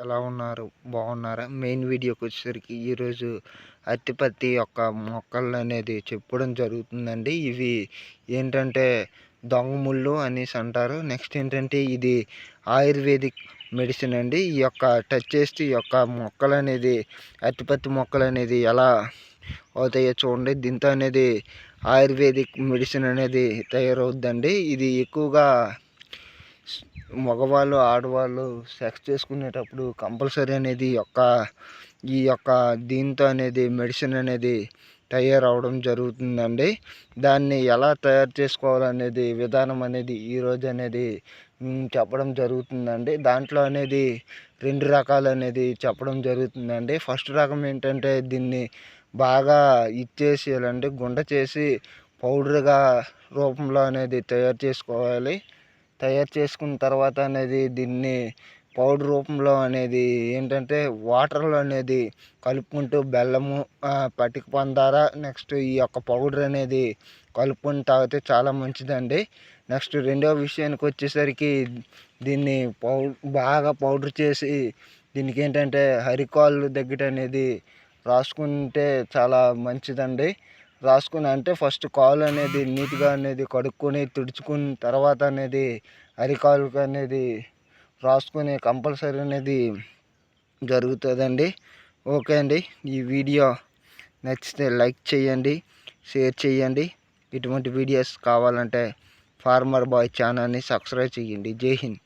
ఎలా ఉన్నారు? బాగున్నారా? మెయిన్ వీడియోకి వచ్చేసరికి ఈరోజు అత్తిపత్తి యొక్క మొక్కలు అనేది చెప్పడం జరుగుతుందండి. ఇవి ఏంటంటే దొంగ ముళ్ళు అనేసి అంటారు. నెక్స్ట్ ఏంటంటే ఇది ఆయుర్వేదిక్ మెడిసిన్ అండి. ఈ యొక్క టచ్ చేస్తే ఈ యొక్క మొక్కలు అనేది అత్తిపత్తి మొక్కలు అనేది ఎలా అవుతాయో చూడండి. దీంతో అనేది ఆయుర్వేదిక్ మెడిసిన్ అనేది తయారవుద్దండి. ఇది ఎక్కువగా మగవాళ్ళు ఆడవాళ్ళు సెక్స్ చేసుకునేటప్పుడు కంపల్సరీ అనేది ఈ యొక్క దీంతో అనేది మెడిసిన్ అనేది తయారవడం జరుగుతుందండి. దాన్ని ఎలా తయారు చేసుకోవాలనేది విధానం అనేది ఈరోజు అనేది చెప్పడం జరుగుతుందండి. దాంట్లో అనేది 2 రకాలు అనేది చెప్పడం జరుగుతుందండి. ఫస్ట్ రకం ఏంటంటే దీన్ని బాగా ఇచ్చేసేయాలండి, గుండ చేసి పౌడర్గా రూపంలో అనేది తయారు చేసుకోవాలి. తయారు చేసుకున్న తర్వాత అనేది దీన్ని పౌడర్ రూపంలో అనేది ఏంటంటే వాటర్లో అనేది కలుపుకుంటూ బెల్లము, పటిక పందార, నెక్స్ట్ ఈ యొక్క పౌడర్ అనేది కలుపుకొని తాగితే చాలా మంచిదండి. నెక్స్ట్ రెండవ విషయానికి వచ్చేసరికి దీన్ని బాగా పౌడర్ చేసి దీనికి ఏంటంటే అరికాళ్ళు దగ్గర అనేది రాసుకుంటే చాలా మంచిదండి. రాసుకుని అంటే ఫస్ట్ కాలు అనేది నీట్గా అనేది కడుక్కొని తుడుచుకున్న తర్వాత అనేది అరికాలుకి అనేది రాసుకుని కంపల్సరీ అనేది జరుగుతుందండి. ఓకే అండి, ఈ వీడియో నచ్చితే లైక్ చేయండి, షేర్ చేయండి. ఇటువంటి వీడియోస్ కావాలంటే ఫార్మర్ బాయ్ ఛానల్ని సబ్స్క్రైబ్ చేయండి. జై హింద్.